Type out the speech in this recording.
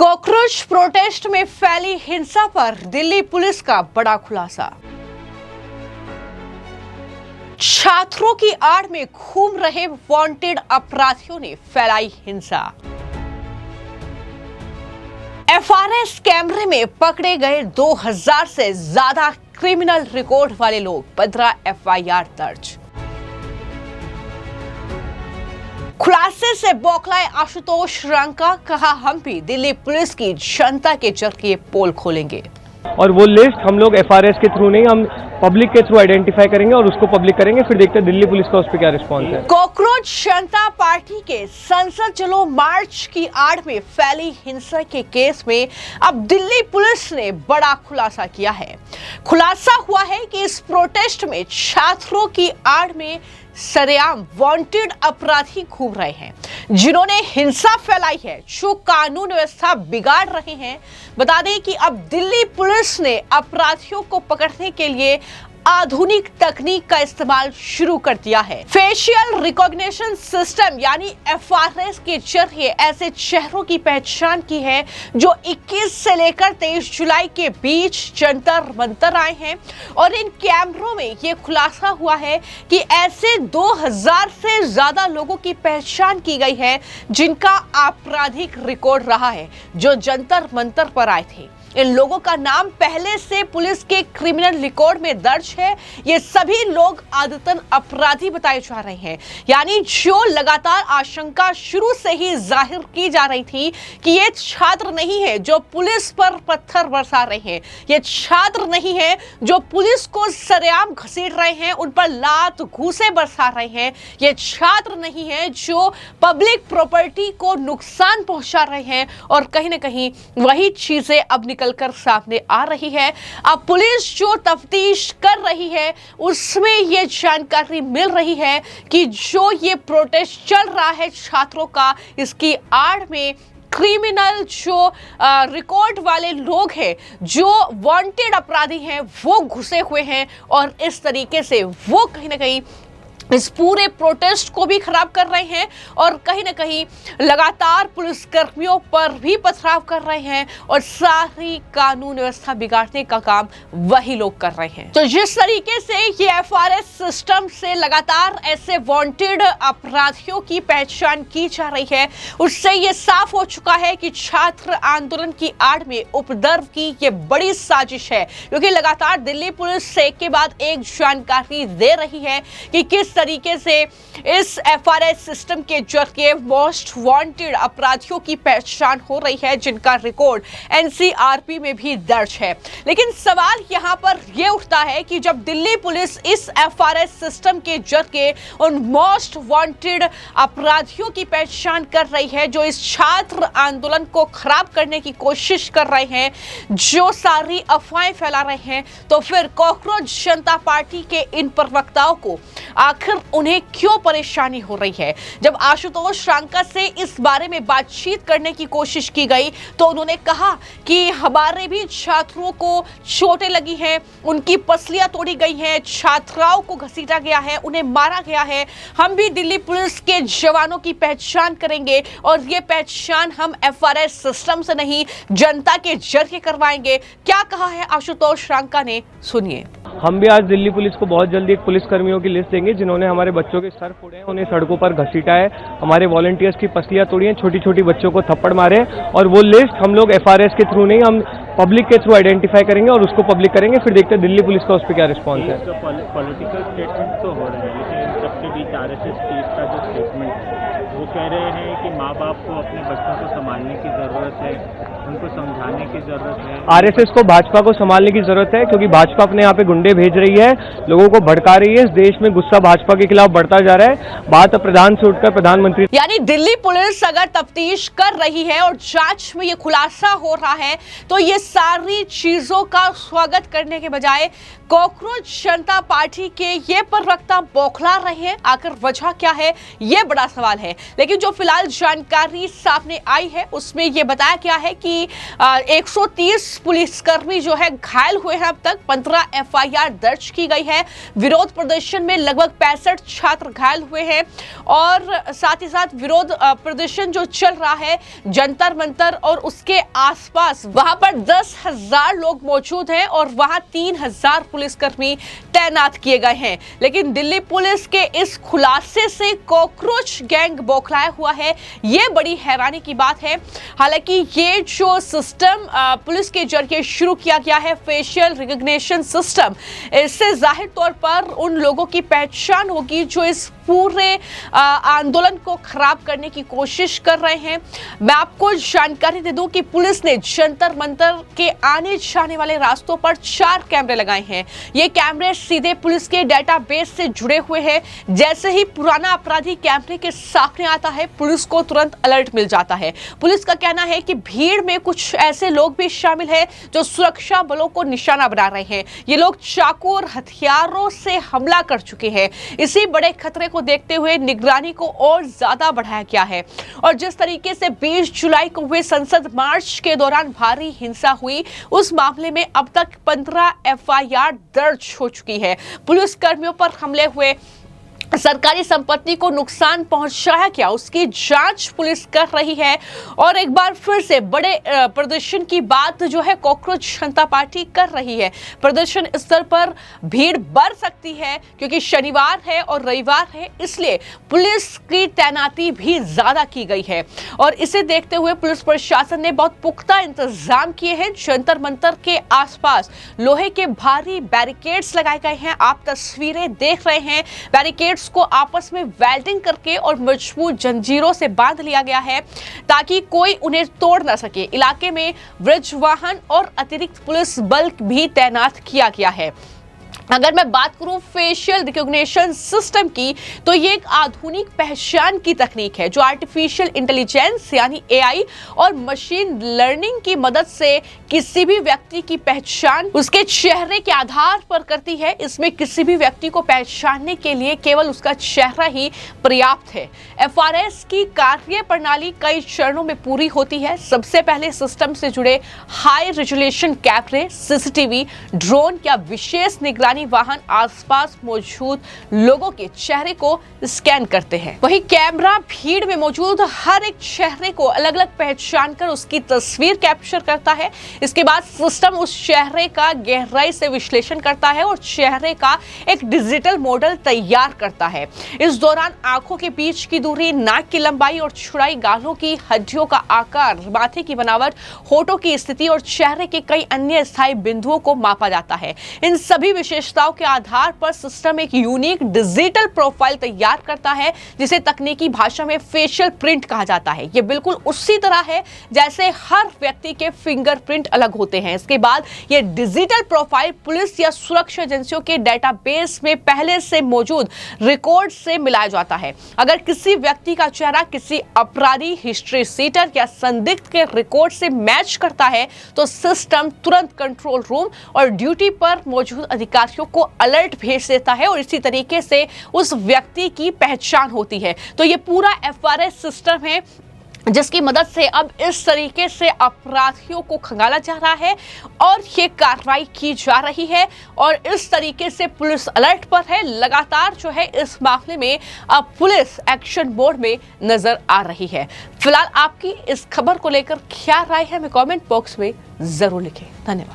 Cockroach protest में फैली हिंसा पर दिल्ली पुलिस का बड़ा खुलासा। छात्रों की आड़ में घूम रहे वांटेड अपराधियों ने फैलाई हिंसा। एफआरएस कैमरे में पकड़े गए 2000 से ज्यादा क्रिमिनल रिकॉर्ड वाले लोग, 15 एफआईआर दर्ज। खुलासे से बौखलाए आशुतोष रंका, कहा हम भी दिल्ली पुलिस की जनता के जरिए पोल खोलेंगे। और वो लिस्ट हम लोग एफआरएस के थ्रू नहीं, हम पब्लिक के थ्रू आइडेंटिफाई करेंगे और उसको पब्लिक करेंगे, फिर देखते हैं दिल्ली पुलिस का उस पर क्या रिस्पॉन्स है। कॉकरोच जनता पार्टी के संसद चलो मार्च की आड़ में फैली हिंसा के केस में अब दिल्ली पुलिस ने बड़ा खुलासा किया है। खुलासा हुआ है कि इस प्रोटेस्ट में छात्रों की आड़ में सरेआम वांटेड अपराधी घूम रहे हैं, जिन्होंने हिंसा फैलाई है, जो कानून व्यवस्था बिगाड़ रहे हैं। बता दें कि अब दिल्ली पुलिस ने अपराधियों को पकड़ने के लिए आधुनिक तकनीक का इस्तेमाल शुरू कर दिया है। फेशियल रिकॉग्निशन सिस्टम यानी एफआरएस के जरिए ऐसे चेहरों की पहचान की है जो 21 से लेकर 23 जुलाई के बीच जंतर मंतर आए हैं। और इन कैमरों में यह खुलासा हुआ है कि ऐसे 2000 से ज्यादा लोगों की पहचान की गई है, जिनका आपराधिक रिकॉर्ड रहा है, जो जंतर मंतर पर आए थे। इन लोगों का नाम पहले से पुलिस के क्रिमिनल रिकॉर्ड में दर्ज है। ये सभी लोग आदतन अपराधी बताए जा रहे हैं, यानी जो लगातार आशंका शुरू से ही जाहिर की जा रही थी कि ये छात्र नहीं है जो पुलिस पर पत्थर बरसा रहे हैं, ये छात्र नहीं है जो पुलिस को सरेआम घसीट रहे हैं, उन पर लात घूंसे बरसा रहे हैं, ये छात्र नहीं है जो पब्लिक प्रॉपर्टी को नुकसान पहुंचा रहे हैं। और कहीं ना कहीं वही चीजें अब कर सामने आ रही है। अब पुलिस जो तफ्तीश कर रही है उसमें यह जानकारी मिल रही है कि जो ये प्रोटेस्ट चल रहा है छात्रों का, इसकी आड़ में क्रिमिनल जो रिकॉर्ड वाले लोग हैं, जो वांटेड अपराधी हैं, वो घुसे हुए हैं और इस तरीके से वो कहीं ना कहीं इस पूरे प्रोटेस्ट को भी खराब कर रहे हैं और कहीं ना कहीं लगातार पुलिस कर्मियों पर भी पथराव कर रहे हैं और सारी कानून व्यवस्था बिगाड़ने का काम वही लोग कर रहे हैं। तो जिस तरीके से ये एफआरएस सिस्टम से लगातार ऐसे वांटेड अपराधियों की पहचान की जा रही है, उससे ये साफ हो चुका है कि छात्र आंदोलन की आड़ में उपद्रव की ये बड़ी साजिश है, क्योंकि लगातार दिल्ली पुलिस एक के बाद एक जानकारी दे रही है कि किस तरीके से इस एफआरएस सिस्टम के जरिए मोस्ट वांटेड अपराधियों की पहचान हो रही है, जिनका रिकॉर्ड एनसीआरपी में भी दर्ज है। लेकिन सवाल यहां पर यह उठता है कि जब दिल्ली पुलिस इस एफआरएस सिस्टम के जरिए उन मोस्ट वांटेड अपराधियों की पहचान कर रही है, जो इस छात्र आंदोलन को खराब करने की कोशिश कर रहे हैं, जो सारी अफवाहें फैला रहे हैं, तो फिर कॉकरोच जनता पार्टी के इन प्रवक्ताओं को आखिर उन्हें क्यों परेशानी हो रही है। जब आशुतोष रंका से इस बारे में बातचीत करने की कोशिश की गई तो उन्होंने कहा कि हमारे भी छात्रों को चोटें लगी हैं, उनकी पसलियां तोड़ी गई हैं, छात्राओं को घसीटा गया है, उन्हें मारा गया है। हम भी दिल्ली पुलिस के जवानों की पहचान करेंगे और ये पहचान हम एफआरएस सिस्टम से नहीं, जनता के जरिए करवाएंगे। क्या कहा है आशुतोष रंका ने, सुनिए। हम भी आज दिल्ली पुलिस को बहुत जल्दी एक पुलिस कर्मियों की लिस्ट देंगे जिन्होंने हमारे बच्चों के सर फोड़े हैं, उन्हें सड़कों पर घसीटा है, हमारे वॉलंटियर्स की पसलियां तोड़ी हैं, छोटी छोटी बच्चों को थप्पड़ मारे। और वो लिस्ट हम लोग एफआरएस के थ्रू नहीं, हम पब्लिक के थ्रू आइडेंटिफाई करेंगे और उसको पब्लिक करेंगे, फिर देखते हैं दिल्ली पुलिस का उस पर क्या रिस्पॉन्स है। पॉलिटिकल स्टेटमेंट तो हो रहे हैं, लेकिन सबके बीच आरएसएस का जो स्टेटमेंट है वो कह रहे हैं कि माँ बाप को अपने बच्चों को संभालने की जरूरत है, उनको समझाने की जरूरत है। आरएसएस को भाजपा को संभालने की जरूरत है, क्योंकि भाजपा अपने यहाँ पे गुंडे भेज रही है, लोगों को भड़का रही है। इस देश में गुस्सा भाजपा के खिलाफ बढ़ता जा रहा है। बात प्रधान से उठकर प्रधानमंत्री, यानी दिल्ली पुलिस अगर तफ्तीश कर रही है और जांच में ये खुलासा हो रहा है, तो ये सारी चीजों का स्वागत करने के बजाय कॉकरोच जनता पार्टी के ये प्रवक्ता बौखला रहे हैं। आखिर वजह क्या है, ये बड़ा सवाल है। लेकिन जो फिलहाल जानकारी सामने आई है उसमें यह बताया गया है कि 130 पुलिसकर्मी जो है घायल हुए हैं। अब तक 15 एफआईआर दर्ज की गई है। विरोध प्रदर्शन में लगभग 65 छात्र घायल हुए हैं और साथ ही साथ विरोध प्रदर्शन जो चल रहा है जंतर मंतर और उसके आसपास, वहां पर 10,000 लोग मौजूद हैं और वहां 3,000 पुलिसकर्मी तैनात किए गए हैं। लेकिन दिल्ली पुलिस के इस खुलासे से कॉकरोच गैंग बौखलाया हुआ है, ये बड़ी हैरानी की बात है। हालांकि ये जो सिस्टम पुलिस के जरिए शुरू किया गया है, फेशियल रिकॉग्निशन सिस्टम, इससे जाहिर तौर पर उन लोगों की पहचान होगी जो इस पूरे आंदोलन को खराब करने की कोशिश कर रहे हैं। मैं आपको जानकारी दे दूं कि पुलिस ने जंतर मंतर के आने जाने वाले रास्तों पर 4 कैमरे लगाए हैं। ये कैमरे सीधे पुलिस के डेटाबेस से जुड़े हुए हैं। जैसे ही पुराना अपराधी कैमरे के सामने आता है, पुलिस को तुरंत अलर्ट मिल जाता है। पुलिस का कहना है कि भीड़ में कुछ ऐसे लोग भी शामिल हैं जो सुरक्षा बलों को निशाना बना रहे हैं। ये लोग चाकू और हथियारों से हमला कर चुके हैं। इसी बड़े खतरे को देखते हुए निगरानी को और ज्यादा बढ़ाया गया है। और जिस तरीके से 20 जुलाई को हुए संसद मार्च के दौरान भारी हिंसा हुई, उस मामले में अब तक 15 एफआईआर दर्ज हो चुकी है। पुलिस कर्मियों पर हमले हुए, सरकारी संपत्ति को नुकसान पहुंचाया गया, उसकी जांच पुलिस कर रही है। और एक बार फिर से बड़े प्रदर्शन की बात जो है कॉकरोच जनता पार्टी कर रही है। प्रदर्शन स्तर पर भीड़ बढ़ सकती है क्योंकि शनिवार है और रविवार है, इसलिए पुलिस की तैनाती भी ज्यादा की गई है। और इसे देखते हुए पुलिस प्रशासन ने बहुत पुख्ता इंतजाम किए हैं। जंतर मंतर के आसपास लोहे के भारी बैरिकेड्स लगाए गए हैं। आप तस्वीरें देख रहे हैं। बैरिकेड्स को आपस में वेल्डिंग करके और मजबूत जंजीरों से बांध लिया गया है ताकि कोई उन्हें तोड़ ना सके। इलाके में ब्रिज वाहन और अतिरिक्त पुलिस बल भी तैनात किया गया है। अगर मैं बात करूं फेशियल रिकॉग्निशन सिस्टम की, तो ये एक आधुनिक पहचान की तकनीक है जो आर्टिफिशियल इंटेलिजेंस यानी एआई और मशीन लर्निंग की मदद से किसी भी व्यक्ति की पहचान उसके चेहरे के आधार पर करती है। इसमें किसी भी व्यक्ति को पहचानने के लिए केवल उसका चेहरा ही पर्याप्त है। एफआरएस की कार्य प्रणाली कई चरणों में पूरी होती है। सबसे पहले सिस्टम से जुड़े हाई रेजोल्यूशन कैमरे, सीसीटीवी, ड्रोन या विशेष निगरानी वाहन आसपास मौजूद लोगों के चेहरे को स्कैन करते हैं। वहीं कैमरा भीड़ में मौजूद हर एक चेहरे को अलग अलग पहचान कर उसकी तस्वीर कैप्चर करता है। इसके बाद सिस्टम उस चेहरे का गहराई से विश्लेषण करता है और चेहरे का एक डिजिटल मॉडल तैयार करता है। इस दौरान आंखों के बीच की दूरी, नाक की लंबाई और चौड़ाई, गालों की हड्डियों का आकार, माथे की बनावट, होठों की स्थिति और चेहरे के कई अन्य स्थायी बिंदुओं को मापा जाता है। इन सभी विशेषताओं के आधार पर सिस्टम एक यूनिक डिजिटल प्रोफाइल तैयार करता है जिसे तकनीकी भाषा में फेशियल प्रिंट कहा जाता है। ये बिल्कुल उसी तरह है जैसे हर व्यक्ति के फिंगरप्रिंट अलग होते हैं। इसके बाद ये डिजिटल प्रोफाइल पुलिस या सुरक्षा एजेंसियों के डेटाबेस में पहले से मौजूद रिकॉर्ड से मिलाया जाता है। अगर किसी व्यक्ति का चेहरा किसी अपराधी, हिस्ट्री सीटर या संदिग्ध के रिकॉर्ड से मैच करता है तो सिस्टम तुरंत कंट्रोल रूम और ड्यूटी पर मौजूद अधिकारियों को अलर्ट भेज देता है और इसी तरीके से उस व्यक्ति की पहचान होती है। तो ये पूरा एफआरएस सिस्टम है जिसकी मदद से अब इस तरीके से अपराधियों को खंगाला जा रहा है और ये कार्रवाई की जा रही है और इस तरीके से पुलिस अलर्ट पर है। लगातार जो है इस मामले में अब पुलिस एक्शन मोड में नजर आ रही है। फिलहाल आपकी इस खबर को लेकर क्या राय है, हमें कमेंट बॉक्स में जरूर लिखें। धन्यवाद।